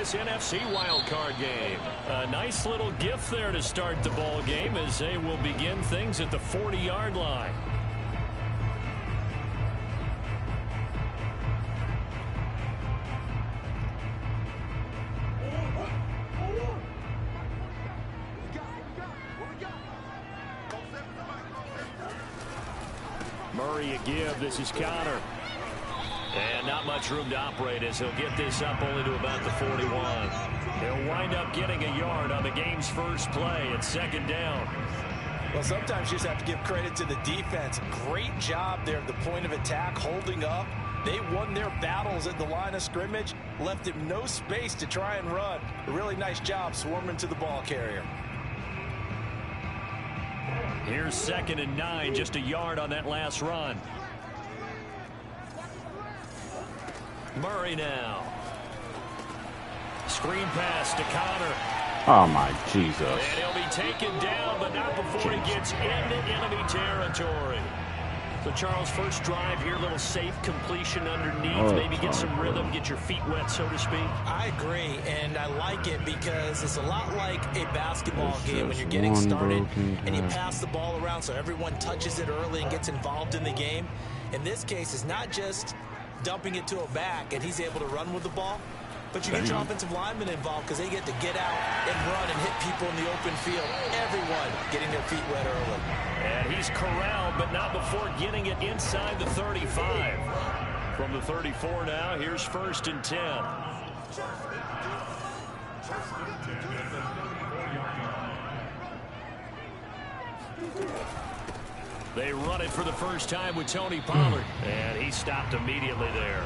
this NFC Wildcard game. A nice little gift there to start the ball game as they will begin things at the 40-yard line. Murray a give. This is Connor. And not much room to operate as he'll get this up only to about the 41. He'll wind up getting a yard on the game's first play at second down. Well, sometimes you just have to give credit to the defense. Great job there at the point of attack, holding up. They won their battles at the line of scrimmage, left him no space to try and run. A really nice job swarming to the ball carrier. Here's 2nd and 9, just a yard on that last run. Murray now. Screen pass to Connor. Oh, my Jesus. And he'll be taken down, but not before he gets into enemy territory. So, Charles, first drive here, little safe completion underneath. Maybe get some rhythm, get your feet wet, so to speak. I agree, and I like it because it's a lot like a basketball game when you're getting started and you pass the ball around so everyone touches it early and gets involved in the game. In this case, it's not just dumping it to a back and he's able to run with the ball, but you get your offensive linemen involved because they get to get out and run and hit people in the open field. Everyone getting their feet wet early. And he's corralled, but not before getting it inside the 35. From the 34 now, here's 1st and 10. They run it for the first time with Tony Pollard. And he stopped immediately there.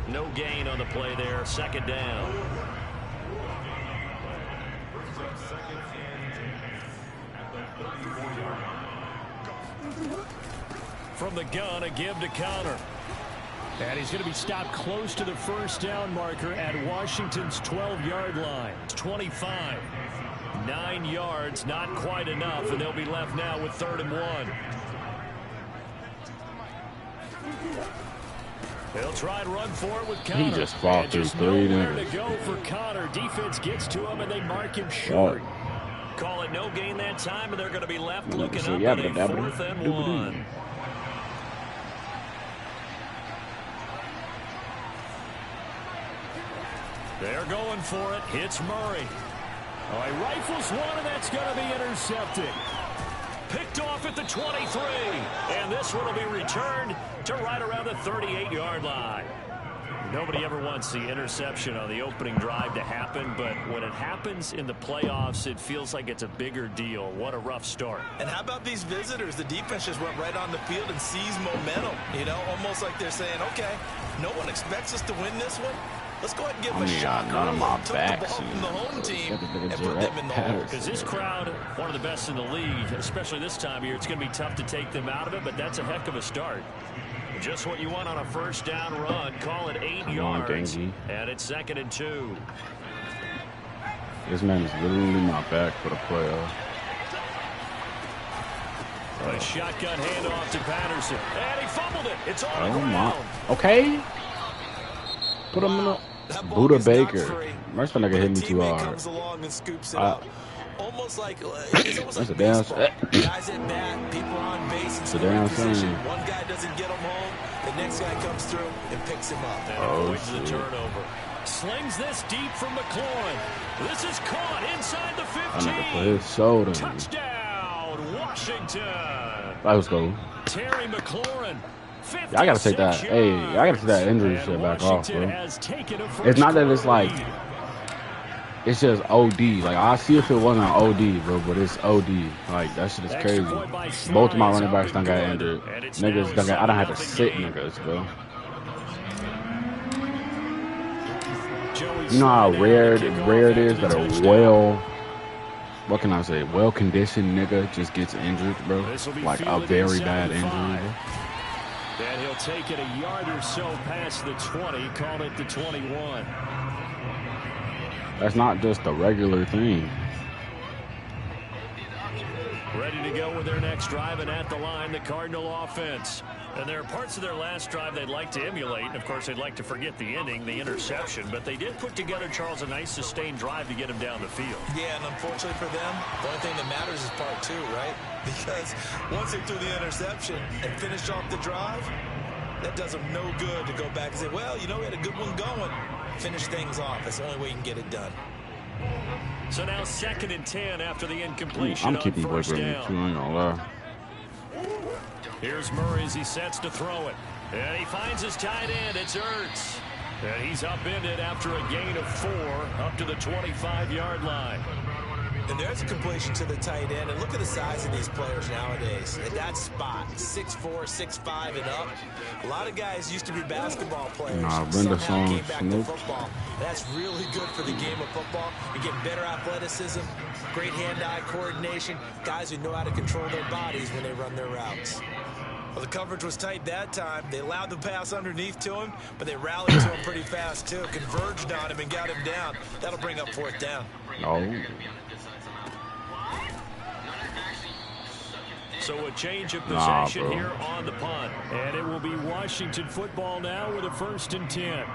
No gain on the play there. 2nd down. From the gun, a give to Connor. And he's going to be stopped close to the first down marker at Washington's 12-yard line. 25. 9 yards, not quite enough, and they'll be left now with 3rd and 1. They'll try and run for it with Connor. He just fought through 3 nowhere to go for Connor. Defense gets to him, and they mark him short. Call it no gain that time, and they're going to be left looking up at a 4th and 1. They're going for it. Hits Murray. Oh, he rifles one, and that's going to be intercepted. Picked off at the 23. And this one will be returned to right around the 38-yard line. Nobody ever wants the interception on the opening drive to happen, but when it happens in the playoffs, it feels like it's a bigger deal. What a rough start. And how about these visitors? The defense just went right on the field and seized momentum. You know, almost like they're saying, okay, no one expects us to win this one. Let's go ahead and give them a shot. None of my backs. From the home team and put them in the hole. Because this crowd, one of the best in the league, especially this time of year, it's going to be tough to take them out of it, but that's a heck of a start. Just what you want on a first down run. Call it 8 yards. And it's 2nd and 2. This man is literally my back for the playoff. A shotgun handoff to Patterson. And he fumbled it. It's on the ground. Okay. Put him in the Buddha Baker. Mercy nigga hit me too hard. Almost like that's a damn shame. Guys at bat, people on base. It's a damn shame. One guy doesn't get him home. The next guy comes through and picks him up. And avoids the turnover. Slings this deep from McLaurin. This is caught inside the 15. Put his shoulder. Touchdown, Washington. Let's go. Terry McLaurin. I gotta take that. Hey, I gotta take that injury shit back off, bro. It's not that it's like. It's just OD. Like, I see if it wasn't an OD, bro, but it's OD. Like, that shit is crazy. Both of my running backs done got injured. Niggas done got, I don't have to sit niggas, bro. You know how rare it is that a what can I say, well-conditioned nigga just gets injured, bro? Like, a very bad injury, bro. And he'll take it a yard or so past the 20, called it the 21. That's not just a regular thing. Ready to go with their next drive, and at the line, the Cardinal offense. And there are parts of their last drive they'd like to emulate. And, of course, they'd like to forget the ending, the interception. But they did put together, Charles, a nice sustained drive to get him down the field. Yeah, and unfortunately for them, the only thing that matters is part two, right? Because once they threw the interception and finished off the drive, that does them no good to go back and say, well, you know, we had a good one going. Finish things off. That's the only way you can get it done. So now 2nd and 10 after the incompletion. I'm keeping on 1st down. Too, I ain't gonna lie. Here's Murray as he sets to throw it. And he finds his tight end. It's Ertz. And he's upended after a gain of 4 up to the 25-yard line. And there's a completion to the tight end. And look at the size of these players nowadays. At that spot, 6'4", 6'5", and up. A lot of guys used to be basketball players. Somehow came back to football. That's really good for the game of football. You're getting better athleticism, great hand-eye coordination, guys who know how to control their bodies when they run their routes. Well, the coverage was tight that time. They allowed the pass underneath to him, but they rallied to him pretty fast, too. Converged on him and got him down. That'll bring up 4th down. Oh. So a change of possession here on the punt. And it will be Washington football now with a 1st and 10.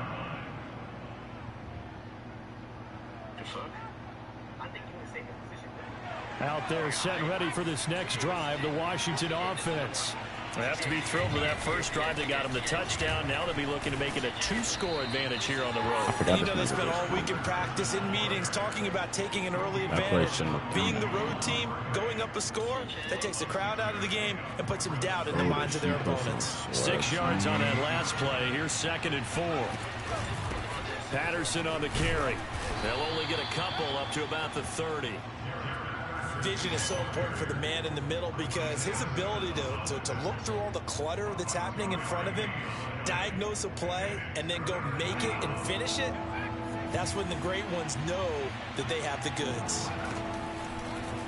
Out there set and ready for this next drive, the Washington offense. They have to be thrilled with that first drive. They got him the touchdown. Now they'll be looking to make it a 2-score advantage here on the road. And you know, they spent all week in practice, in meetings, talking about taking an early advantage. Being the road team, going up a score, that takes the crowd out of the game and puts some doubt in the minds of their opponents. 6 yards on that last play. Here's 2nd and 4. Patterson on the carry. They'll only get a couple up to about the 30. Vision is so important for the man in the middle because his ability to look through all the clutter that's happening in front of him, diagnose a play, and then go make it and finish it, that's when the great ones know that they have the goods.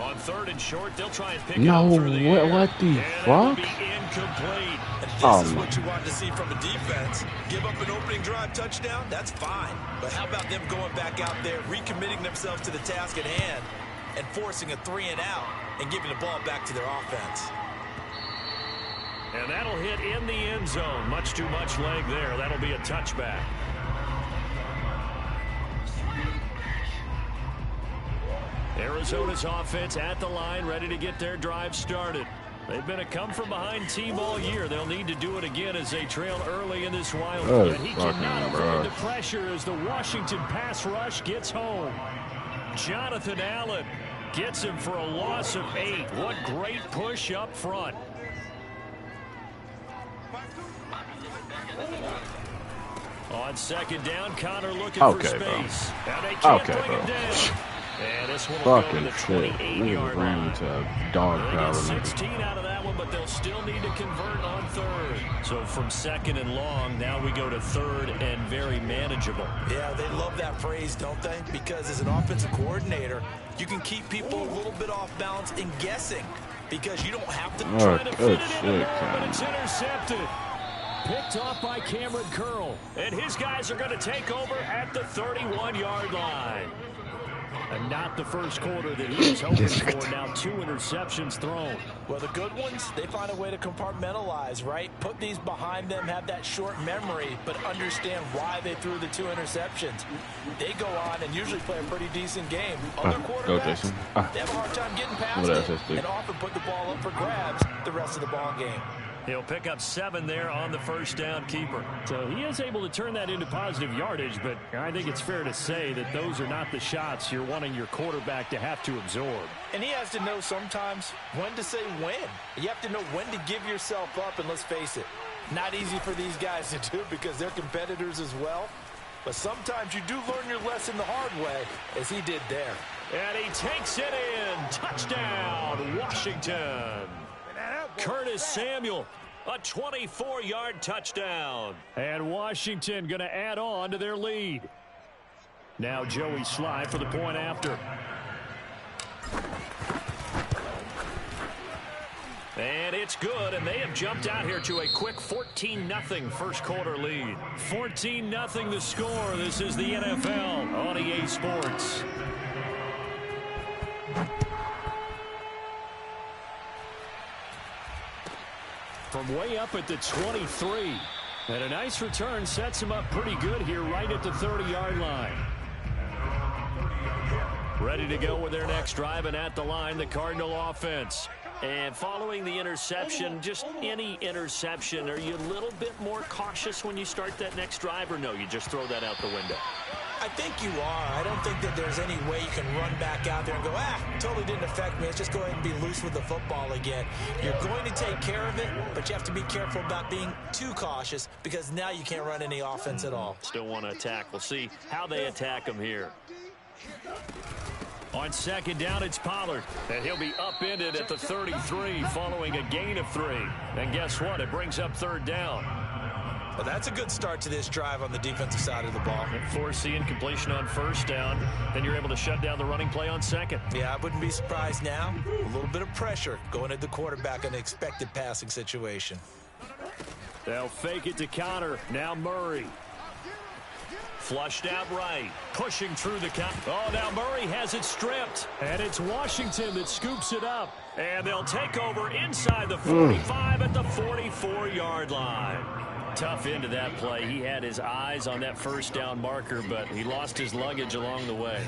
On 3rd and short, they'll try and pick it up through the air. What the fuck? Incomplete. And this is what you want to see from a defense. Give up an opening drive touchdown, that's fine. But how about them going back out there, recommitting themselves to the task at hand, and forcing a 3-and-out and giving the ball back to their offense. And that'll hit in the end zone. Much too much leg there. That'll be a touchback. Arizona's offense at the line, ready to get their drive started. They've been a come-from-behind team all year. They'll need to do it again as they trail early in this Wildcard. He cannot avoid the pressure as the Washington pass rush gets home. Jonathan Allen gets him for a loss of 8. What great push up front. On 2nd down, Connor looking for space. And they can't bring it down. And this one will go to the 28-yard line. They get 16 out of that one, but they'll still need to convert on 3rd. So from 2nd and long, now we go to 3rd and very manageable. Yeah, they love that phrase, don't they? Because as an offensive coordinator, you can keep people a little bit off balance and guessing because you don't have to try to fit it in more, but it's intercepted. Picked off by Cameron Curl. And his guys are going to take over at the 31-yard line. And not the first quarter that he was hoping for. Now 2 interceptions thrown. Well, the good ones, they find a way to compartmentalize, right? Put these behind them, have that short memory, but understand why they threw the 2 interceptions. They go on and usually play a pretty decent game. Other quarterbacks, they have a hard time getting past it and often put the ball up for grabs the rest of the ball game. He'll pick up 7 there on the first down keeper. So he is able to turn that into positive yardage, but I think it's fair to say that those are not the shots you're wanting your quarterback to have to absorb. And he has to know sometimes when to say when. You have to know when to give yourself up, and let's face it, not easy for these guys to do because they're competitors as well. But sometimes you do learn your lesson the hard way, as he did there. And he takes it in. Touchdown, Washington. Curtis Samuel, a 24-yard touchdown. And Washington going to add on to their lead. Now Joey Sly for the point after. And it's good, and they have jumped out here to a quick 14-0 first quarter lead. 14-0 the score. This is the NFL on EA Sports. from way up at the 23. And a nice return sets him up pretty good here right at the 30-yard line. Ready to go with their next drive, and at the line, the Cardinal offense. And following the interception, just any interception, are you a little bit more cautious when you start that next drive, or no, you just throw that out the window? I think you are. I don't think that there's any way you can run back out there and go, totally didn't affect me. Let's just go ahead and be loose with the football again. You're going to take care of it, but you have to be careful about being too cautious because now you can't run any offense at all. Still want to attack. We'll see how they attack them here. On second down, it's Pollard, and he'll be upended at the 33 following a gain of 3. And guess what? It brings up third down. Well, that's a good start to this drive on the defensive side of the ball. Force the incompletion on first down, then you're able to shut down the running play on second. Yeah, I wouldn't be surprised now. A little bit of pressure going at the quarterback in an expected passing situation. They'll fake it to counter. Now Murray. Flushed out right, pushing through the count. Oh, now Murray has it stripped, and it's Washington that scoops it up. And they'll take over inside the 45 at the 44-yard line. Tough into that play. He had his eyes on that first down marker, but he lost his luggage along the way.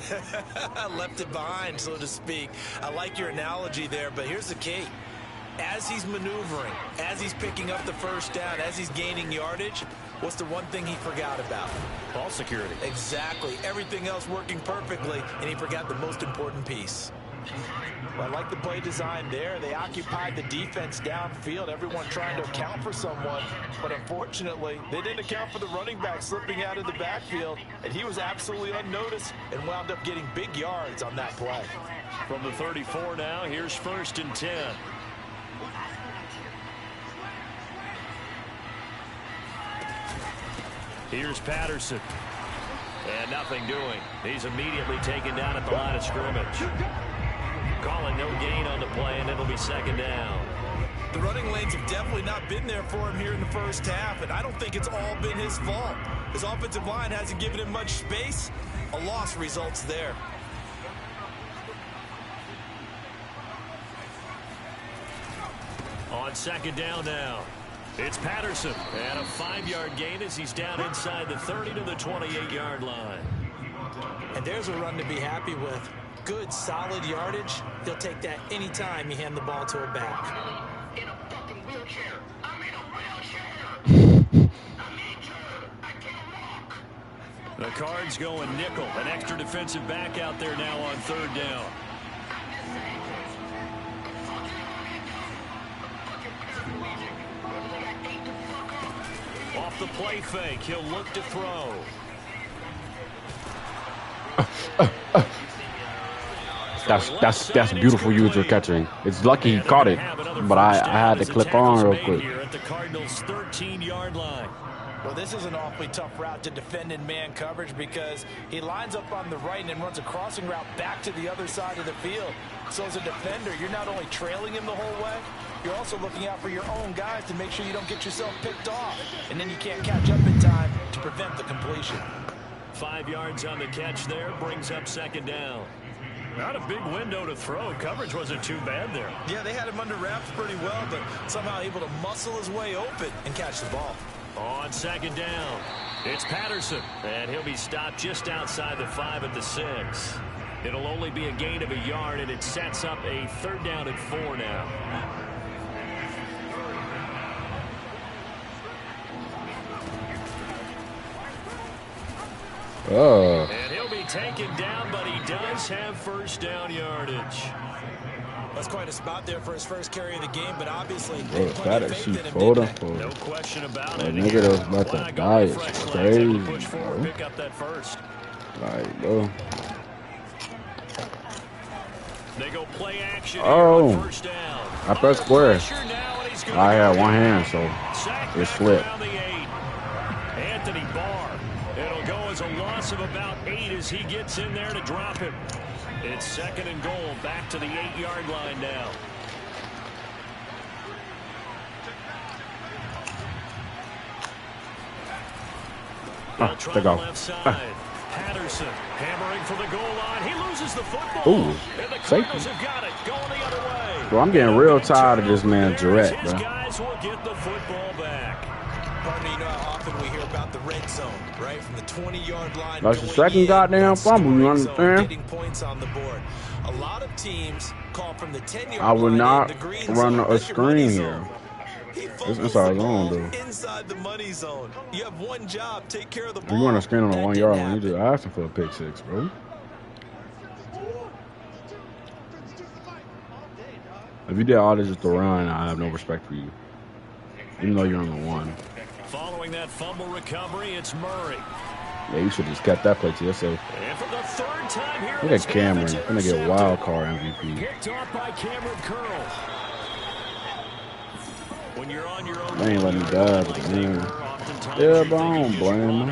Left it behind, so to speak. I like your analogy there, but here's the key. As he's maneuvering, as he's picking up the first down, as he's gaining yardage, what's the one thing he forgot about? Ball security. Exactly. Everything else working perfectly, and he forgot the most important piece. Well, I like the play design there. They occupied the defense downfield, everyone trying to account for someone, but unfortunately, they didn't account for the running back slipping out of the backfield, and he was absolutely unnoticed and wound up getting big yards on that play. From the 34 now, here's 1st and 10. Here's Patterson. And nothing doing. He's immediately taken down at the line of scrimmage. Calling no gain on the play, and it'll be second down. The running lanes have definitely not been there for him here in the first half, and I don't think it's all been his fault. His offensive line hasn't given him much space. A loss results there. On second down now, it's Patterson. And a 5-yard gain as he's down inside the 30 to the 28-yard line. And there's a run to be happy with. Good, solid yardage. He'll take that anytime you hand the ball to a back. In a fucking wheelchair. I'm in a wheelchair. I can't walk. The Cards going nickel. An extra defensive back out there now on third down. Off the play fake, he'll look to throw. That's beautiful user catching. It's lucky he caught it, but I had to click on real quick. At the Cardinals' 13-yard line. Well, this is an awfully tough route to defend in man coverage because he lines up on the right and then runs a crossing route back to the other side of the field. So as a defender, you're not only trailing him the whole way, you're also looking out for your own guys to make sure you don't get yourself picked off. And then you can't catch up in time to prevent the completion. 5 yards on the catch there, brings up second down. Not a big window to throw. Coverage wasn't too bad there. Yeah, they had him under wraps pretty well, but somehow able to muscle his way open and catch the ball. On second down, it's Patterson, and he'll be stopped just outside the 5 at the 6. It'll only be a gain of a yard, and it sets up a third down and 4 now. Oh. And he'll be taken down, but he does have first down yardage. That's quite a spot there for his first carry of the game, but obviously no question about it. Negative about to die. It's crazy. Push forward, pick up that first. Like, bro. They go play action. Oh, first down. I pressed square. I had one hand, so it slipped. Anthony Barr. It'll go as a loss of about 8 as he gets in there to drop him. It's second and goal, back to the 8-yard line now. They'll try the left side. Patterson hammering for the goal line. He loses the football. Ooh, and the Cardinals have got it, going the other way. Bro, I'm getting real tired of this man, Jarrett, bro. Guys will get the football back. Partner, you know how often we hear about the red zone, right? From the 20-yard line. That's the second goddamn fumble, you understand? Getting points on the board. A lot of teams call from the 10-yard line. I would not run a screen here. here. It's inside zone, dude. Inside the money zone. You have one job, take care of the ball. You run a screen on the 1 yard line, you just asking for a pick six, bro. If you did all this just to run, I have no respect for you. Even though you're on the 1. Following that fumble recovery, it's Murray. Yeah, you should have just kept that play to yourself. And for the third time here, look at Cameron. He's going to get Wildcard MVP. Picked off by Cameron Curl. When you're on your own, they ain't letting me die, but man. Yeah, but I don't blame him.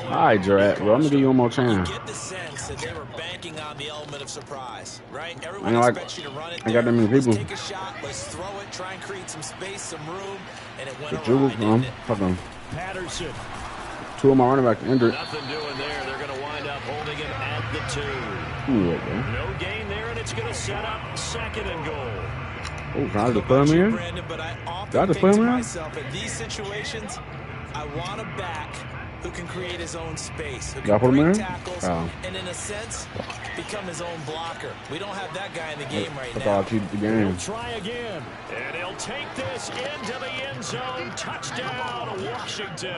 All right, Jarrett. Well, I'm going to give you one more chance. You get the sense that they were banking on the element of surprise, right? I Everyone expects you to run it there. I got that many people. Let's take a shot. Let's throw it. Try and create some space, some room. And it went Fuck him. Patterson. 2 of my running backs injured. Nothing doing there. They're going to wind up holding him at the 2. No gain there, and it's going to set up 2nd and goal. Oh, can I just put him in? But I Did I just put him in? myself, in these situations, I want a back who can create his own space, who can break tackles, and in a sense, become his own blocker. We don't have that guy in the game right now. I'll keep the game. He'll try again, and he'll take this into the end zone. Touchdown, Washington.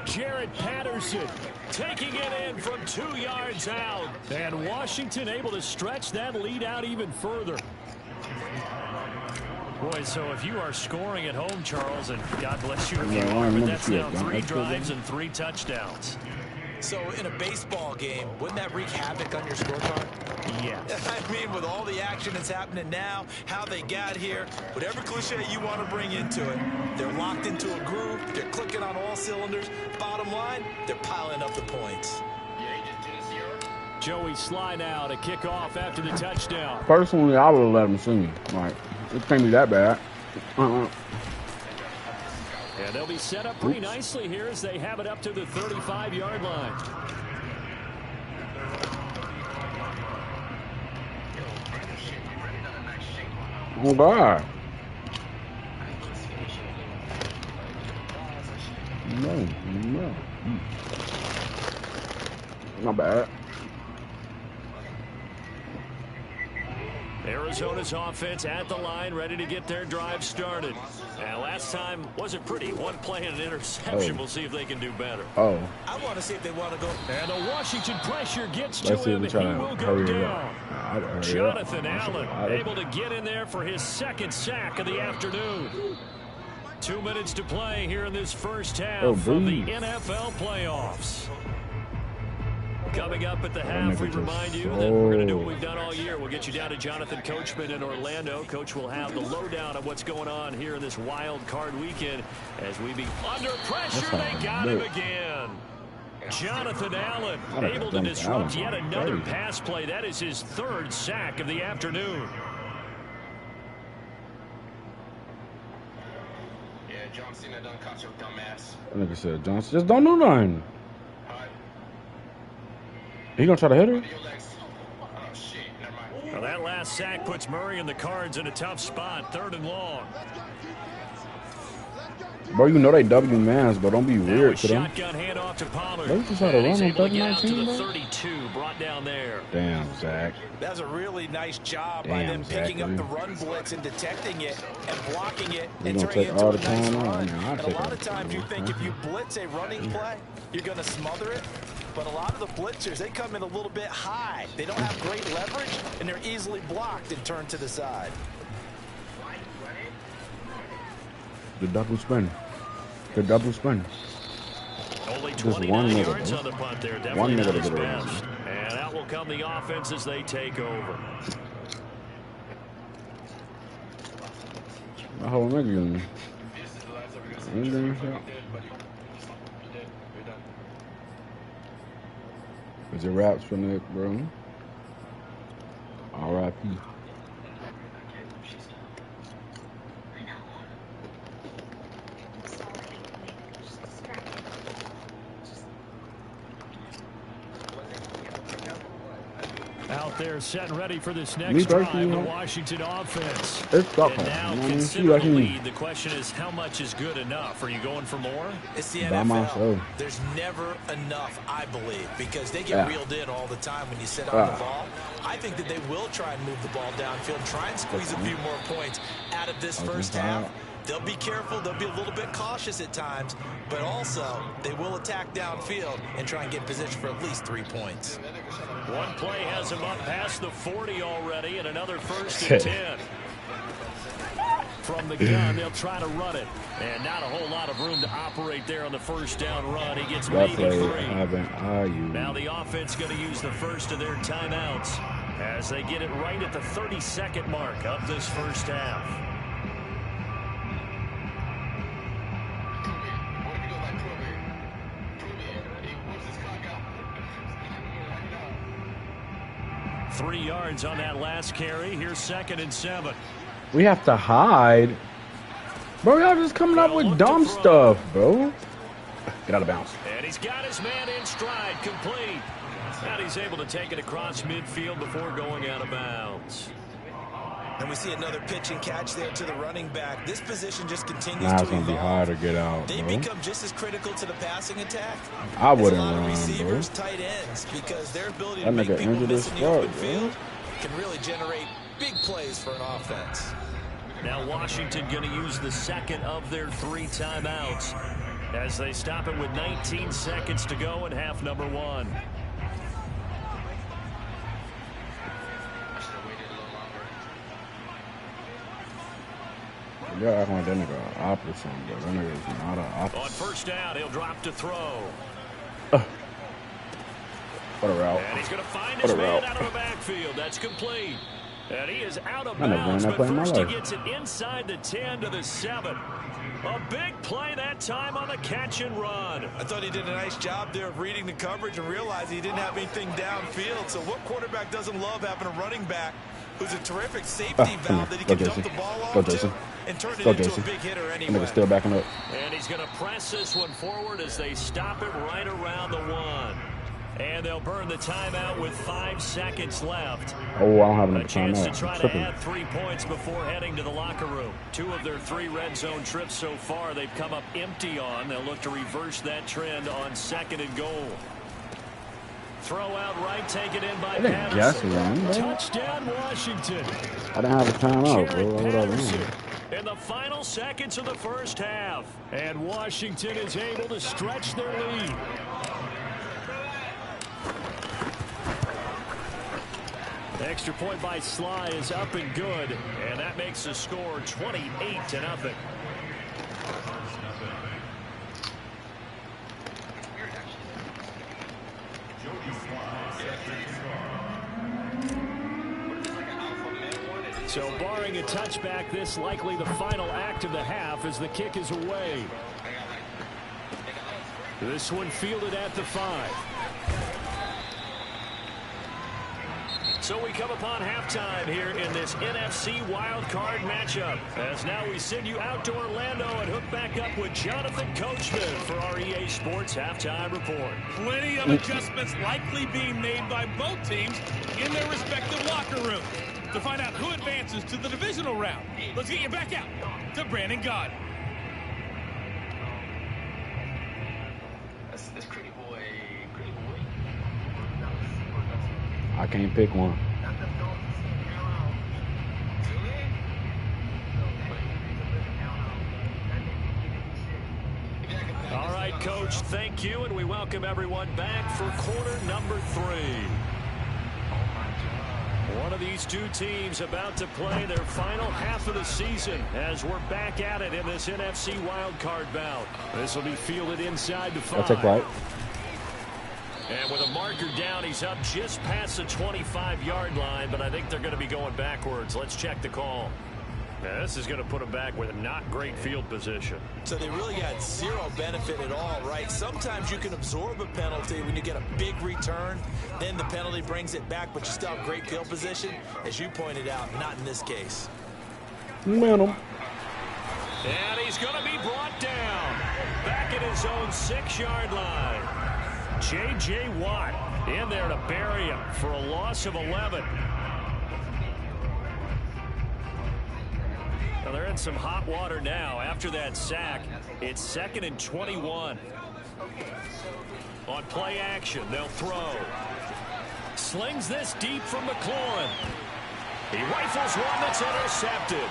Jared Patterson taking it in from 2 yards out, and Washington able to stretch that lead out even further. Boy, so if you are scoring at home, Charles, and God bless you if you are, but that's now 3 drives and 3 touchdowns. So in a baseball game, wouldn't that wreak havoc on your scorecard? Yeah. I mean, with all the action that's happening now, how they got here, whatever cliche you want to bring into it, they're locked into a groove, they're clicking on all cylinders. Bottom line, they're piling up the points. Joey Sly now to kick off after the touchdown. Personally, I would have let him see. Like, it can't be that bad. And they'll be set up pretty nicely here as they have it up to the 35-yard line. Oh, God. No. Not bad. Arizona's offense at the line, ready to get their drive started. And last time wasn't pretty. 1 play and an interception. We'll see if they can do better. I want to see if they want to go. And the Washington pressure gets to him, and he will go down. Jonathan Allen able to get in there for his 2nd sack of the afternoon. 2 minutes to play here in this first half of the NFL playoffs. Coming up at the half, we remind you that we're going to do what we've done all year. We'll get you down to Jonathan Coachman in Orlando. Coach will have the lowdown of what's going on here in this wild card weekend as we be under pressure. They got him again. Jonathan Allen able to disrupt yet another pass play. That is his 3rd sack of the afternoon. Yeah, John Cena done caught your dumb ass. Like I said, Johnson, just don't do nothing. He gonna try to hit her? Well, that last sack puts Murray and the Cards in a tough spot. 3rd and long. Bro, you know they W-mans, but don't be weird to them. Shotgun handoff to Pollard. They just had a run on 39, bro. 32 brought down there. Damn, Zach. That's a really nice job by them picking up the run blitz and detecting it and blocking it and turning it into a nice run. And a lot of times you think if you blitz a running play, you're going to smother it. But a lot of the blitzers, they come in a little bit high. They don't have great leverage, and they're easily blocked and turned to the side. The double spin. The double spin. Only Just 29 one yards on the punt there. Definitely not his best. And out will come the offense as they take over. The whole nigga. Is it raps for Nick, bro? R.I.P. Out there set ready for this next drive, the Washington offense. It's up. And now consider the lead. The question is, how much is good enough? Are you going for more? It's the NFL. There's never enough, I believe, because they get reeled in all the time when you sit on the ball. I think that they will try and move the ball downfield, try and squeeze a few more points out of this first half. They'll be careful. They'll be a little bit cautious at times, but also they will attack downfield and try and get in position for at least 3 points. One play has them up past the 40 already, and another 1st and 10. From the gun, they'll try to run it. And not a whole lot of room to operate there on the first down run. He gets maybe 3. Now the offense going to use the first of their timeouts as they get it right at the 32nd mark of this first half. Three yards on that last carry. Here's 2nd and 7. We have to hide. Bro, y'all just coming up with dumb stuff, bro. Get out of bounds. And he's got his man in stride, complete. And he's able to take it across midfield before going out of bounds. And we see another pitch and catch there to the running back. This position just continues now to it's going to be hard to get out, They become just as critical to the passing attack. I wouldn't run, bro. Receivers, tight ends, because their ability to make people miss in the open field can really generate big plays for an offense. Now Washington going to use the second of their 3 timeouts as they stop it with 19 seconds to go in half number 1. You're acting like that nigga op or something, but that nigga is not an op. On first down, he'll drop to throw. What a route. And he's going to find his man out of the backfield. That's complete. And he is out of bounds, but first he gets it inside the 10 to the 7. A big play that time on the catch and run. I thought he did a nice job there of reading the coverage and realizing he didn't have anything downfield. So what quarterback doesn't love having a running back who's a terrific safety valve that he can dump the ball off to and turn it into a big hitter anyway. Still backing up. And he's going to press this one forward as they stop it right around the 1. And they'll burn the timeout with 5 seconds left. Oh, I don't have enough timeout. A chance to try to add 3 points before heading to the locker room. 2 of their 3 red zone trips so far they've come up empty on. They'll look to reverse that trend on 2nd and goal. Throw out right, take it in by Patterson. Touchdown, Washington. I didn't have a timeout, bro. In the final seconds of the first half. And Washington is able to stretch their lead. Extra point by Sly is up and good, and that makes the score 28-0. So barring a touchback, this likely the final act of the half as the kick is away. This one fielded at the 5. So we come upon halftime here in this NFC Wildcard matchup. As now we send you out to Orlando and hook back up with Jonathan Coachman for our EA Sports Halftime Report. Plenty of adjustments likely being made by both teams in their respective locker rooms. To find out who advances to the divisional round, let's get you back out to Brandon God. That's Cricket Boy. I can't pick one. All right, Coach, thank you, and we welcome everyone back for quarter number 3. One of these 2 teams about to play their final half of the season as we're back at it in this NFC wildcard bout. This will be fielded inside the 5. I'll take right. And with a marker down, he's up just past the 25-yard line, but I think they're going to be going backwards. Let's check the call. Now, this is going to put them back with a not great field position. So they really got 0 benefit at all, right? Sometimes you can absorb a penalty when you get a big return. Then the penalty brings it back, but you still have great field position. As you pointed out, not in this case. Man, and he's going to be brought down. Back at his own 6-yard line. J.J. Watt in there to bury him for a loss of 11. Well, they're in some hot water now. After that sack, it's 2nd and 21. On play action, they'll throw. Slings this deep from McLaurin. He rifles one that's intercepted.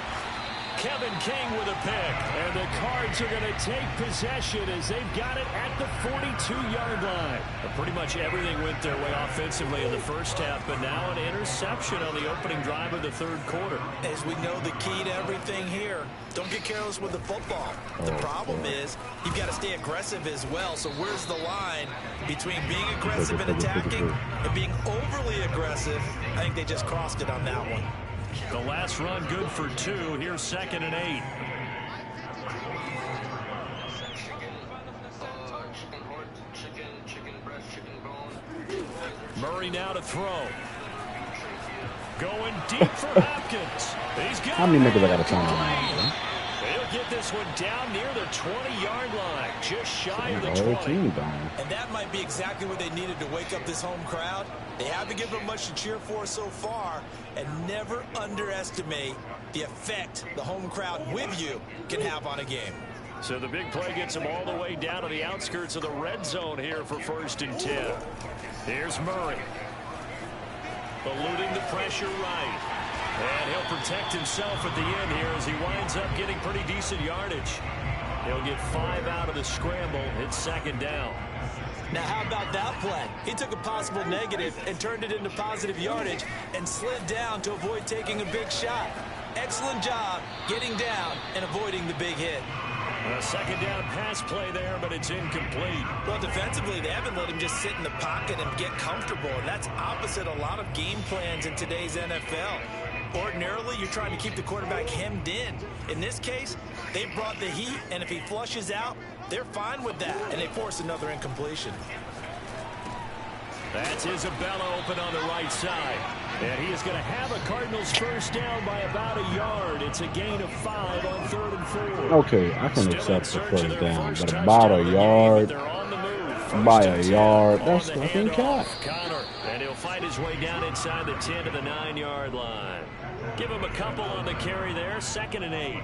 Kevin King with a pick. And the Cards are going to take possession as they've got it at the 42-yard line. But pretty much everything went their way offensively in the first half, but now an interception on the opening drive of the third quarter. As we know, the key to everything here, don't get careless with the football. The problem is you've got to stay aggressive as well. So where's the line between being aggressive and attacking and being overly aggressive? I think they just crossed it on that one. The last run good for 2. Here's 2nd and 8. Murray now to throw. Going deep for Hopkins. He's got How many niggas I got to turn around? He'll get this one down near the 20-yard line, just shy of the The whole 20. team down. And that might be exactly what they needed to wake up this home crowd. They haven't given them much to cheer for so far, and never underestimate the effect the home crowd with you can have on a game. So the big play gets him all the way down to the outskirts of the red zone here for 1st and 10. Here's Murray. Eluding the pressure right. And he'll protect himself at the end here as he winds up getting pretty decent yardage. He'll get 5 out of the scramble. It's 2nd down. Now, how about that play? He took a possible negative and turned it into positive yardage and slid down to avoid taking a big shot. Excellent job getting down and avoiding the big hit. A 2nd down pass play there, but it's incomplete. Well, defensively, they haven't let him just sit in the pocket and get comfortable. And that's opposite a lot of game plans in today's NFL. Ordinarily, you're trying to keep the quarterback hemmed in. In this case, they brought the heat, and if he flushes out, they're fine with that, and they force another incompletion. That's Isabella open on the right side. And he is going to have a Cardinals first down by about a yard. It's a gain of 5 on 3rd and 4. Okay, I can accept the first down, but about a yard, by a yard, that's fucking cap. Connor, and he'll find his way down inside the 10 to the 9-yard line. Give him a couple on the carry there. 2nd and 8.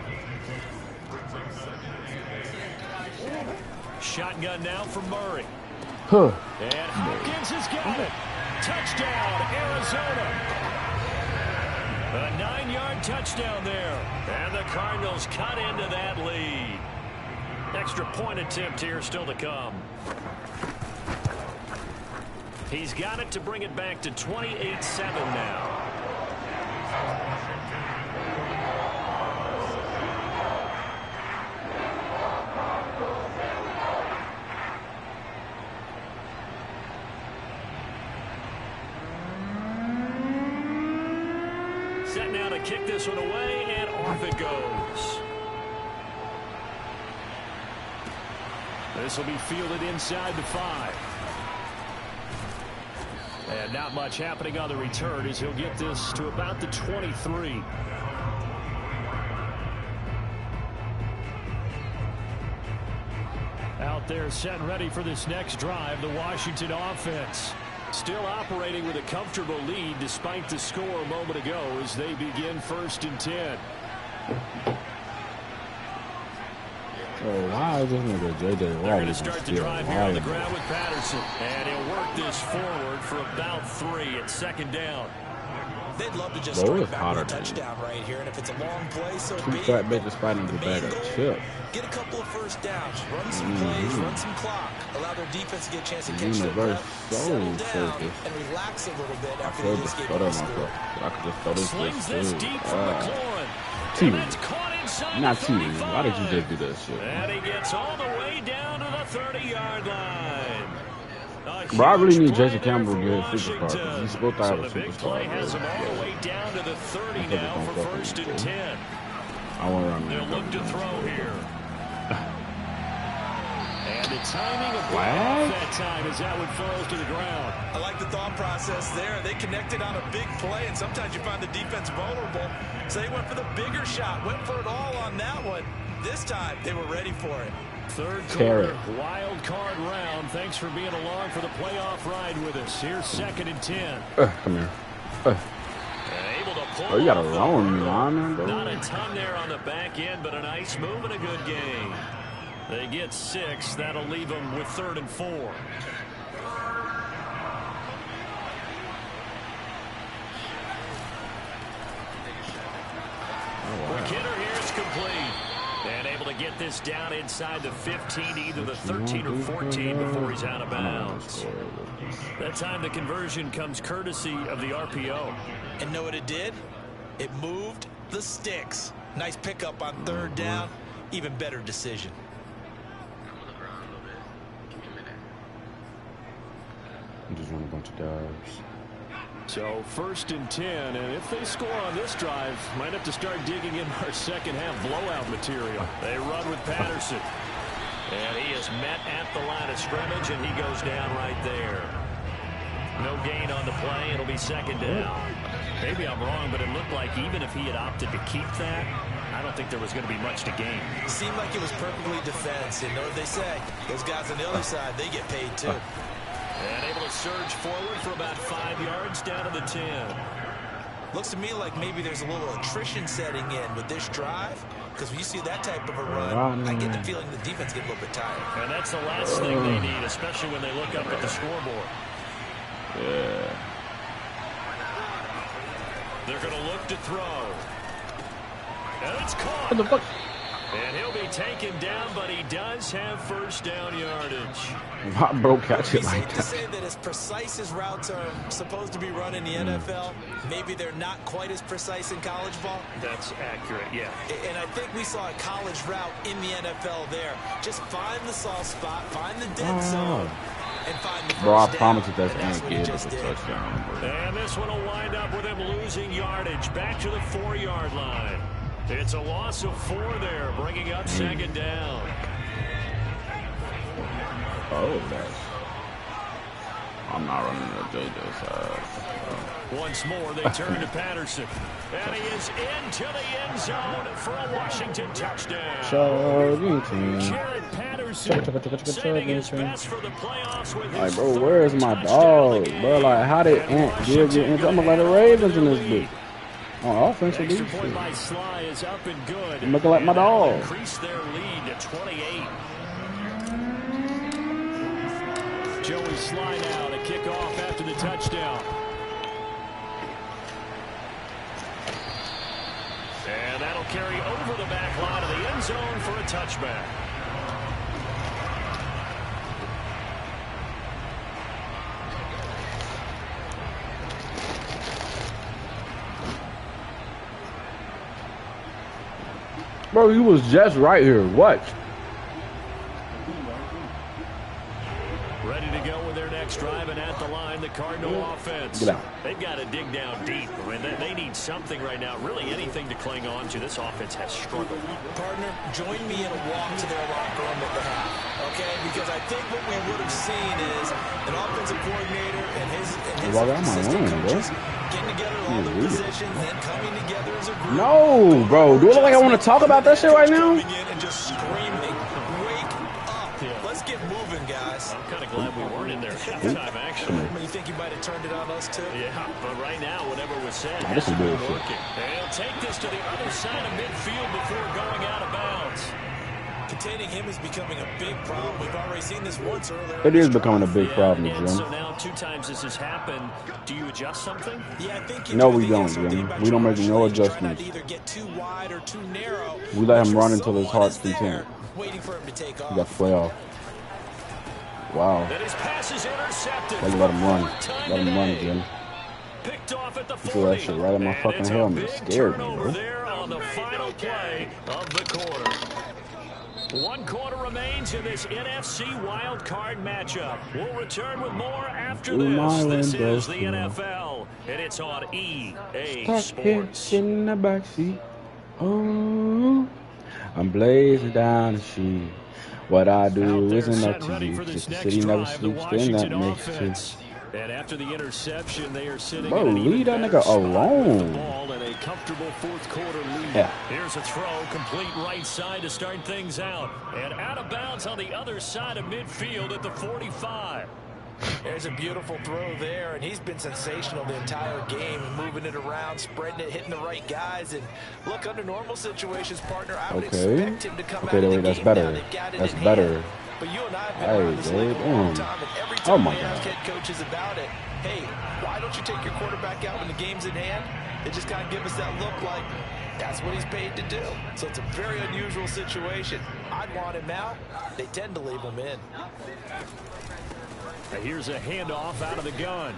Shotgun now for Murray. Huh. And Hopkins has got it. Touchdown, Arizona. A 9-yard touchdown there. And the Cardinals cut into that lead. Extra point attempt here still to come. He's got it to bring it back to 28-7 now. Set now to kick this one away, and off it goes. This will be fielded inside the 5. And not much happening on the return as he'll get this to about the 23. Out there set and ready for this next drive, the Washington offense. Still operating with a comfortable lead despite the score a moment ago as they begin 1st and 10. So why is this nigga J.J. Watt They're going to start the drive here on the ground with Patterson. And he'll work this forward for about 3 at 2nd down. They'd love to just strike back with a touchdown right here. And if it's a long play, so be it. Fat bitches fighting to bag a chip. Get a couple of first downs, run some plays, run some clock, allow their defense to get a chance to catch their breath, settle down, and relax a little bit after they just get the score. I could just throw this Slings this deep from McLaurin. T. Not T. Why did you just do that shit? And he gets all the way down to the 30-yard line. Bro, I really need Jason Campbell to get a superstar. He's supposed to have a superstar. So the big play has him all the way down to the 30 now for 1st and 10. I want to run. They'll look to throw here. And the timing of that time as that one falls to the ground. I like the thought process there. They connected on a big play, and sometimes you find the defense vulnerable. So they went for the bigger shot, went for it all on that one. This time, they were ready for it. Third quarter, wild card round. Thanks for being along for the playoff ride with us. Here's 2nd and 10. Come here. Able to pull Oh, you got a wrong line, bro. Not a ton there on the back end, but a nice move and a good game. They get 6. That'll leave them with 3rd and 4. McKinnon here is complete. And able to get this down inside the 15, either the 13 or 14 before he's out of bounds. That time the conversion comes courtesy of the RPO. And know what it did? It moved the sticks. Nice pickup on 3rd down. Even better decision. I'm just running a bunch of dives. So 1st and 10, and if they score on this drive, might have to start digging in our second half blowout material. They run with Patterson. And he is met at the line of scrimmage, and he goes down right there. No gain on the play. It'll be 2nd down. Maybe I'm wrong, but it looked like even if he had opted to keep that, I don't think there was going to be much to gain. It seemed like it was perfectly defensive. You know what they say? Those guys on the other side, they get paid too. And able to surge forward for about 5 yards down to the 10. Looks to me like maybe there's a little attrition setting in with this drive. Because when you see that type of a run, I get the feeling the defense get a little bit tired. And that's the last thing they need, especially when they look up at the scoreboard. Yeah. They're going to look to throw. And it's caught. What the fuck? And he'll be taken down, but he does have 1st down yardage. Why bro catch it It's like safe to that? say that as precise as routes are supposed to be run in the NFL, maybe they're not quite as precise in college ball. That's accurate, yeah. And I think we saw a college route in the NFL there. Just find the soft spot, find the dead zone, and find the first Bro, I down. promise you that's And going what to he give just us a did. touchdown, bro. And this one will wind up with him losing yardage back to the 4-yard line. It's a loss of 4 there, bringing up 2nd down. Oh, that's... I'm not running the JJ side. Once more, they turn to Patterson. And he is into the end zone for a Washington touchdown. Jared Patterson saving his best for the playoffs with his Like, bro, where is my dog? Bro, like, how did Ant Gill get into... I'm going to let the Ravens in this bitch. On offense, at Extra least. point by Sly is up and good. I'm looking like my dog. Increase their lead to 28. Joey Sly now to kick off after the touchdown. And that'll carry over the back line of the end zone for a touchback. Bro, he was just right here. What? Ready to go with their next drive, and at the line, the Cardinal offense. Get out. They've got to dig down deep. I mean, they need something right now, really anything to cling on to. This offense has struggled. Partner, join me in a walk to their locker room at the half, okay? Because I think what we would have seen is an offensive coordinator and his assistant coaches getting together all the positions and coming together as a group. No, bro. Do it look like I want to talk about that shit right now? Coming in and just screaming, wake up. Let's get moving, guys. I'm kind of glad we weren't in there at halftime, actually. You think you might have turned it on us, too? Yeah, but right now, whatever was said Nah, this hasn't is been bullshit. working. And he'll take this to the other side of midfield before going out of bounds. Containing him is becoming a big problem. We've already seen this once earlier. It is becoming a big problem, and Jim. so now 2 times this has happened. Do you adjust something? Yeah, I think you No, do. we I think don't, it's something Jim. about We don't make your no motion. Try not adjustments. to either get too wide or too narrow. We let him Make run sure until his someone heart's is there content. waiting for him to take off. We got to play off. Wow. And his pass is intercepted. Gotta let him run. Time Let him run, today. Jim. Picked off at the You threw that 40. shit right at my And fucking it's a helmet. It big scared me, turnover bro. there on the final play of the quarter. 1 quarter remains in this NFC Wildcard matchup. We'll return with more after this. This is the NFL, and it's on EA Sports. In the backseat. Oh, I'm blazing down the street. What I do isn't up to you. Just the city never sleeps, then that makes sense. And after the interception, they are sitting Bro, in an leave that even nigga better spot with the alone. ball and a comfortable fourth quarter lead. Yeah. Here's a throw, complete right side to start things out. And out of bounds on the other side of midfield at the 45. There's a beautiful throw there, and he's been sensational the entire game, moving it around, spreading it, hitting the right guys. And look, under normal situations, partner, I would expect him to come out of the that's game better. now. They've got it That's in better. hand. But you and I have been around this league a long time, and every time we ask head coaches about it, hey, why don't you take your quarterback out when the game's in hand? They just kind of give us that look like that's what he's paid to do. So it's a very unusual situation. I'd want him out. They tend to leave him in. Here's a handoff out of the gun.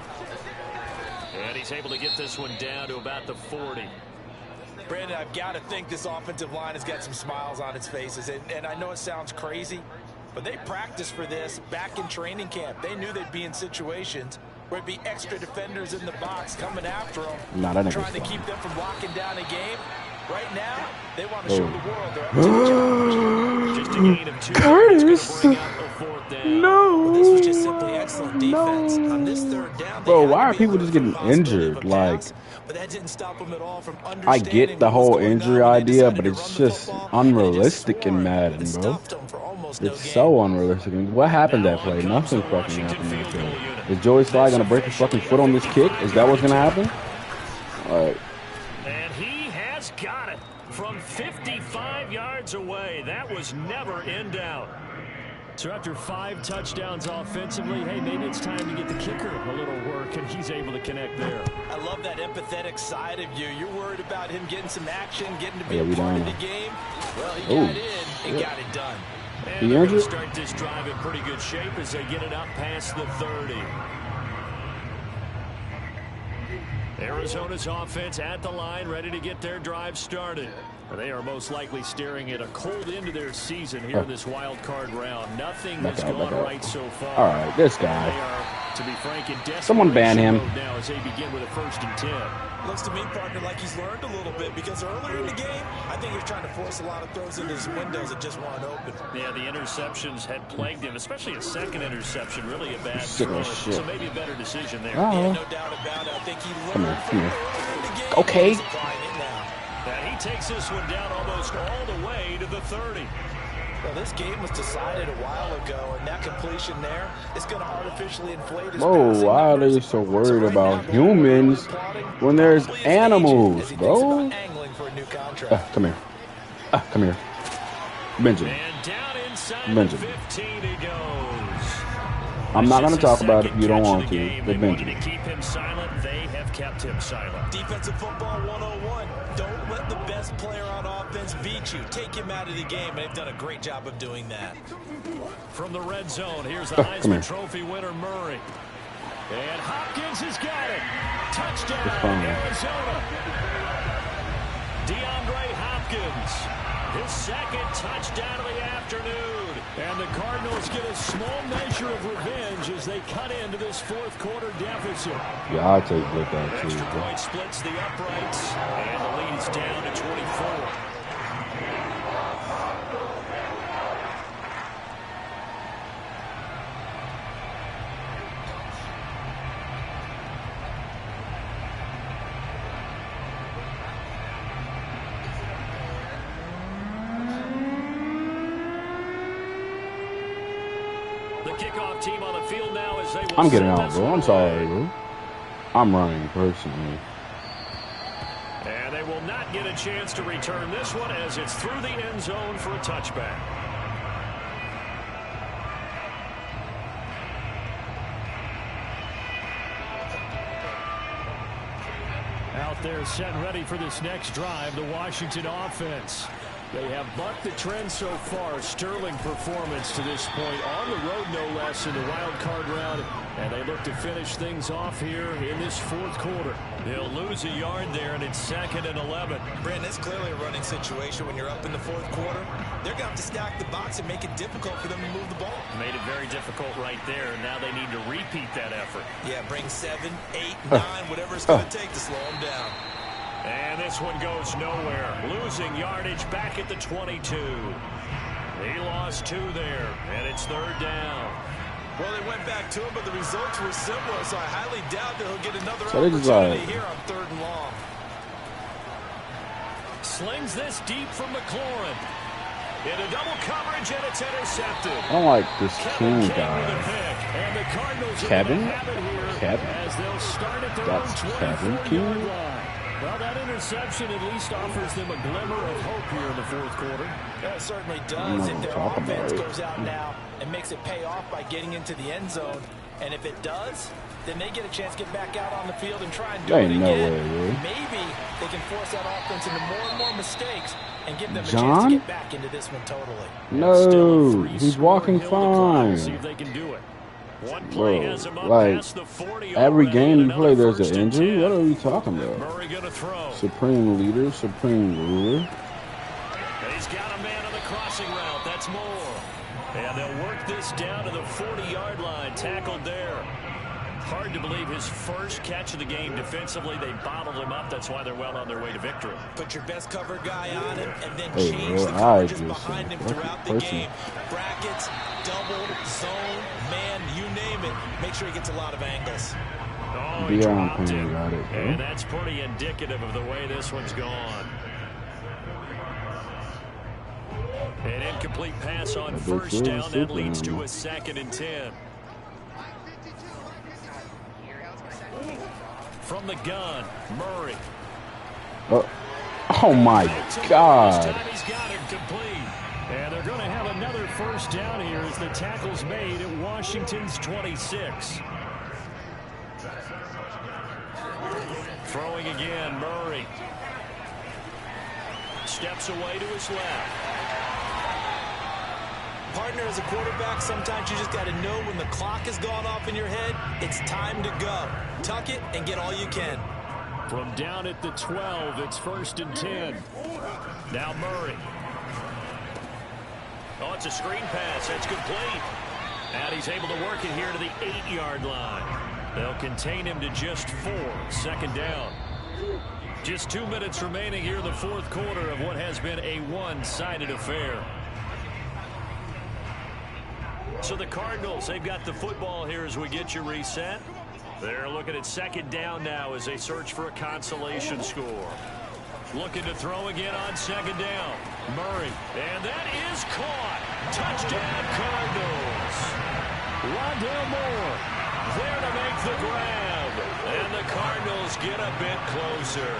And he's able to get this one down to about the 40. Brandon, I've got to think this offensive line has got some smiles on its faces. And I know it sounds crazy, but they practiced for this back in training camp. They knew they'd be in situations where it'd be extra defenders in the box coming after them, trying to keep them from locking down a game. Right now, they want to show the world they're up to the challenge. Just a gain of 2. Curtis! Bring up a 4th down. No! Well, this was just simply excellent defense. On this 3rd down, bro, why are people just getting injured? Like, but that didn't stop them at all from I get the whole injury idea, but it's just unrealistic in Madden, bro. It's so unrealistic. What happened that play? Nothing fucking happened that play. Is Joey Sly gonna break his fucking foot on this kick? Is that what's gonna happen? Alright. And he has got it from 55 yards away. That was never in doubt. So after 5 touchdowns offensively, hey, maybe it's time to get the kicker a little work, and he's able to connect there. I love that empathetic side of you. You're worried about him getting some action, getting to be a part of the game. Well, he got in and got it done. And they're going to start this drive in pretty good shape as they get it up past the 30. Arizona's offense at the line, ready to get their drive started. They are most likely staring at a cold end of their season here in this wild card round. Nothing has gone right so far. All right, this guy. They are, to be frank, in someone ban him now as they begin with a 1st and 10. Looks to me, partner, like he's learned a little bit because earlier in the game, I think he was trying to force a lot of throws into his windows that just weren't open. Yeah, the interceptions had plagued him, especially a 2nd interception. Really a bad throw. So maybe a better decision there. Yeah, no doubt about it. I think he learned Come here. earlier in the game. Okay. He's applying it now. And he takes this one down almost all the way to the 30. Well, this game was decided a while ago, and that completion there is going to artificially inflate his Bro, why are they so worried about humans when there's animals, bro? Come here. Come here. Benjamin. And down inside Benjamin. 15 he goes. I'm not going to talk about it if you don't want to. But They Benjamin. wanted to keep him silent. They have kept him silent. Defensive football 101. Don't let the best player on offense beat you. Take him out of the game, and they've done a great job of doing that. From the red zone, here's the Heisman Trophy winner, Murray. And Hopkins has got it. Touchdown, Arizona. DeAndre Hopkins. His 2nd touchdown of the afternoon. And the Cardinals get a small measure of revenge as they cut into this 4th quarter deficit. Yeah, I'll take that too. Extra point splits the uprights, and the lead is down to 24. Kickoff team on the field now as they will I'm getting out, bro. I'm sorry, bro. I'm running personally. And they will not get a chance to return this one as it's through the end zone for a touchback. Out there set and ready for this next drive, the Washington offense. They have bucked the trend so far. Sterling performance to this point. On the road, no less, in the wild card round. And they look to finish things off here in this 4th quarter. They'll lose a yard there, and it's 2nd and 11. Brandon, it's clearly a running situation when you're up in the 4th quarter. They're going to have to stack the box and make it difficult for them to move the ball. Made it very difficult right there, and now they need to repeat that effort. Yeah, bring 7, 8, 9, whatever it's going to take to slow them down. And this one goes nowhere. Losing yardage back at the 22. He lost 2 there, and it's 3rd down. Well, they went back to him, but the results were similar, so I highly doubt that he'll get another So opportunity here on 3rd and long. Slings this deep from McLaurin. Into double coverage, and it's intercepted. I don't like this King guy. And the Cardinals Kevin? Kevin? As they'll start at their That's own Kevin 24-yard King? line. Well, that interception at least offers them a glimmer of hope here in the 4th quarter. It certainly does. If their offense goes out now and makes it pay off by getting into the end zone, and if it does, then they get a chance to get back out on the field and try and do it again. No way, dude. Maybe they can force that offense into more and more mistakes and give them a chance to get back into this one totally. No, he's walking fine. See if they can do it. One play has him up Like, past the 40 every already, game and you play, another there's an 1st and injury? 10. What are we talking about? Murray gonna throw. Supreme leader, supreme ruler. He's got a man on the crossing route. That's Moore. And they'll work this down to the 40-yard line. Tackled there. Hard to believe his first catch of the game defensively. They bottled him up. That's why they're well on their way to victory. Put your best cover guy on him and then Hey, change the coverages behind him throughout the game. Brackets, double, zone, man, you name it. Make sure he gets a lot of angles. Oh, he dropped him. And that's pretty indicative of the way this one's gone. An incomplete pass on 1st down. That leads to a 2nd and 10. From the gun, Murray. Oh my God. This time he's got it complete. And they're going to have another 1st down here as the tackle's made at Washington's 26. Throwing again, Murray. Steps away to his left. Partner, as a quarterback, sometimes you just got to know when the clock has gone off in your head, it's time to go. Tuck it and get all you can. From down at the 12, it's 1st and 10. Now Murray. Oh, it's a screen pass. That's complete. And he's able to work it here to the 8-yard line. They'll contain him to just 4. 2nd down. Just 2 minutes remaining here in the 4th quarter of what has been a one-sided affair. So the Cardinals, they've got the football here as we get you reset. They're looking at 2nd down now as they search for a consolation score. Looking to throw again on 2nd down. Murray. And that is caught. Touchdown, Cardinals. Rondale Moore there to make the grab. And the Cardinals get a bit closer.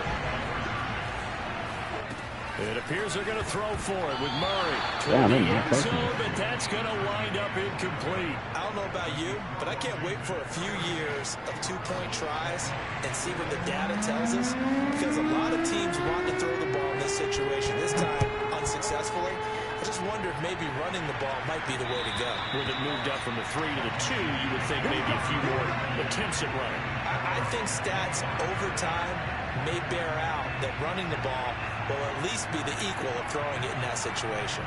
It appears they're going to throw for it with Murray. Yeah, the end zone, but that's going to wind up incomplete. I don't know about you, but I can't wait for a few years of 2-point tries and see what the data tells us, because a lot of teams want to throw the ball in this situation. This time, unsuccessfully. I just wonder if maybe running the ball might be the way to go. With it moved up from the 3 to the 2, you would think maybe a few more attempts at running. I think stats over time may bear out that running the ball will at least be the equal of throwing it in that situation.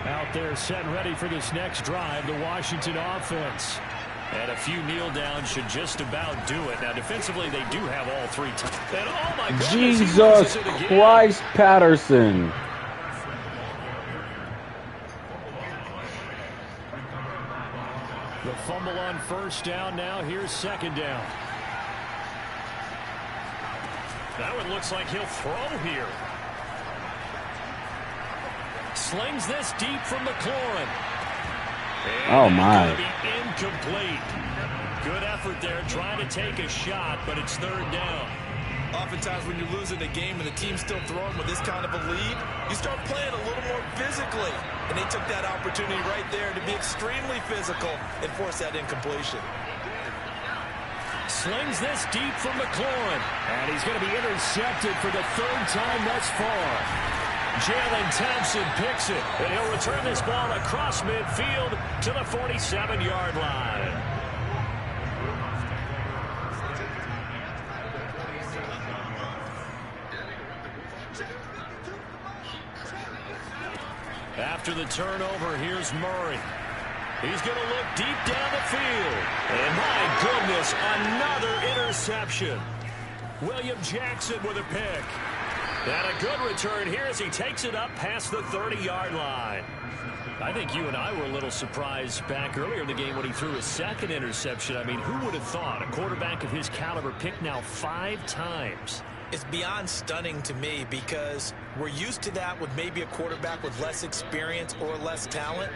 Out there set and ready for this next drive, the Washington offense. And a few kneel downs should just about do it. Now, defensively, they do have all 3 times. And oh my goodness, Jesus Christ, Patterson. The fumble on 1st down now. Here's 2nd down. That one looks like he'll throw here. Slings this deep from McLaurin. Oh, my. Be incomplete. Good effort there trying to take a shot, but it's 3rd down. Oftentimes when you're losing a game and the team's still throwing with this kind of a lead, you start playing a little more physically. And they took that opportunity right there to be extremely physical and force that incompletion. Slings this deep from McLaurin. And he's going to be intercepted for the 3rd time thus far. Jalen Thompson picks it. And he'll return this ball across midfield to the 47-yard line. After the turnover, here's Murray. He's going to look deep down the field. And my goodness, another interception. William Jackson with a pick. And a good return here as he takes it up past the 30-yard line. I think you and I were a little surprised back earlier in the game when he threw his second interception. I mean, who would have thought a quarterback of his caliber picked now 5 times? It's beyond stunning to me because we're used to that with maybe a quarterback with less experience or less talent.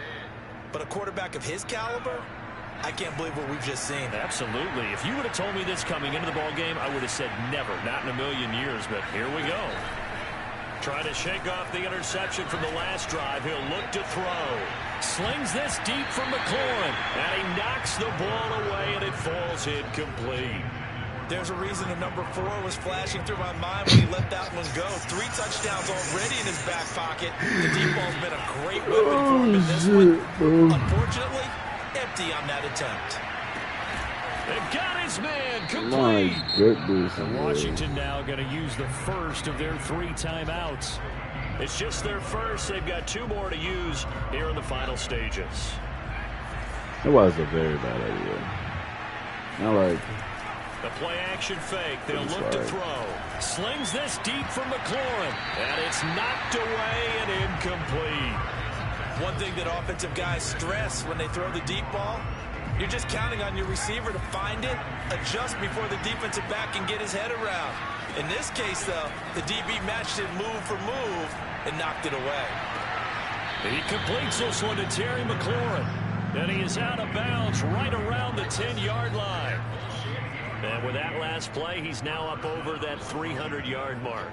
But a quarterback of his caliber, I can't believe what we've just seen. Absolutely. If you would have told me this coming into the ball game, I would have said never, not in a million years. But here we go. Trying to shake off the interception from the last drive. He'll look to throw. Slings this deep from McLaurin. And he knocks the ball away, and it falls incomplete. There's a reason the number 4 was flashing through my mind when he let that one go. 3 touchdowns already in his back pocket. The deep ball's been a great weapon for him in this one. Unfortunately, empty on that attempt. They've got his man complete. My goodness. And Washington now going to use the first of their 3 timeouts. It's just their first. They've got 2 more to use here in the final stages. It was a very bad idea. I like the play action fake. They'll look to throw. Slings this deep from McLaurin. And it's knocked away and incomplete. One thing that offensive guys stress when they throw the deep ball, you're just counting on your receiver to find it, adjust before the defensive back can get his head around. In this case, though, the DB matched it move for move and knocked it away. He completes this one to Terry McLaurin. And he is out of bounds right around the 10-yard line. And with that last play, he's now up over that 300-yard mark.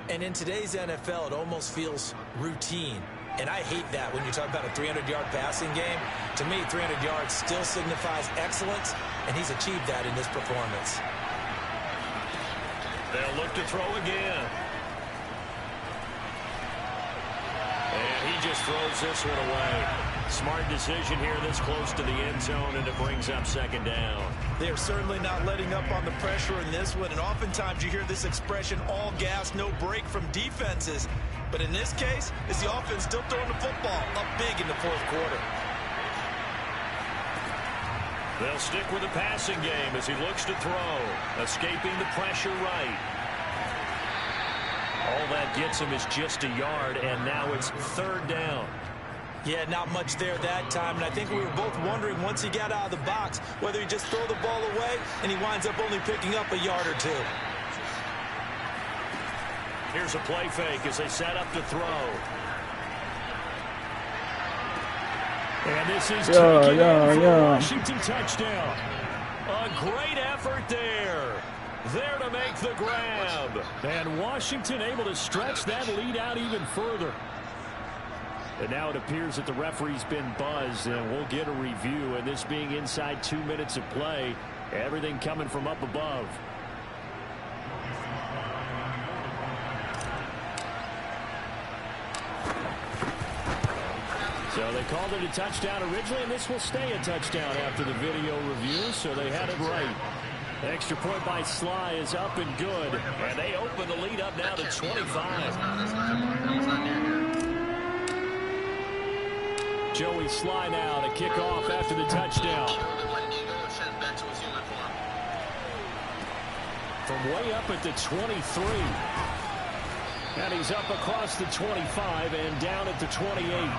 And in today's NFL, it almost feels routine. And I hate that when you talk about a 300-yard passing game. To me, 300 yards still signifies excellence, and he's achieved that in this performance. They'll look to throw again. And he just throws this one away. Smart decision here this close to the end zone, and it brings up second down. They're certainly not letting up on the pressure in this one, and oftentimes you hear this expression, all gas, no break from defenses. But in this case, is the offense still throwing the football up big in the 4th quarter. They'll stick with the passing game as he looks to throw, escaping the pressure right. All that gets him is just a yard, and now it's 3rd down. Yeah, not much there that time, and I think we were both wondering once he got out of the box whether he just throw the ball away and he winds up only picking up a yard or 2. Here's a play fake as they set up to throw. And this is taken in for a Washington touchdown. A great effort there. There to make the grab. And Washington able to stretch that lead out even further. And now it appears that the referee's been buzzed, and we'll get a review. And this being inside 2 minutes of play, everything coming from up above. So they called it a touchdown originally, and this will stay a touchdown after the video review, so they had it right. The extra point by Sly is up and good, and they open the lead up now to 25. Joey Sly now to kick off after the touchdown. From way up at the 23. And he's up across the 25 and down at the 28.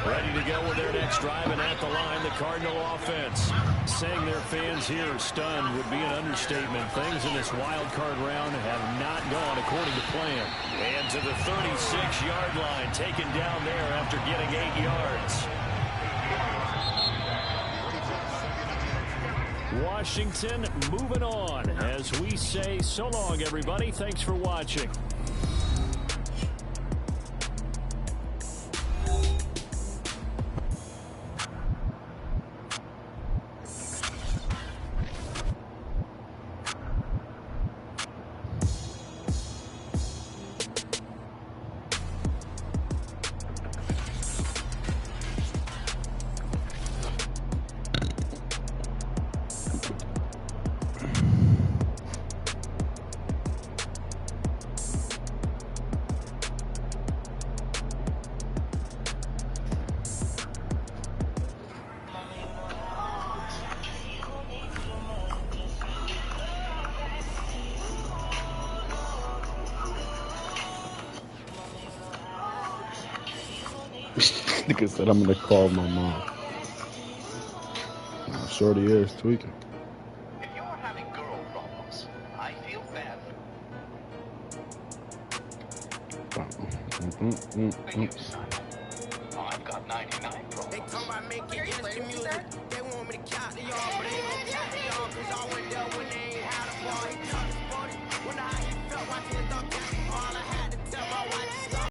Ready to go with their next drive, and at the line, the Cardinal offense. Saying their fans here are stunned would be an understatement. Things in this wild card round have not gone according to plan. And to the 36-yard line, taken down there after getting 8 yards. Washington moving on as we say so long, everybody. Thanks for watching. Nigga said I'm gonna call my mom. Oh, shorty is tweaking. If you're having girl problems, I feel bad for you, son. I've got 99 problems. They talk about making industry music. They want me to count the y'all, but they ain't gonna count the y'all, cause I went there when they ain't had a ball.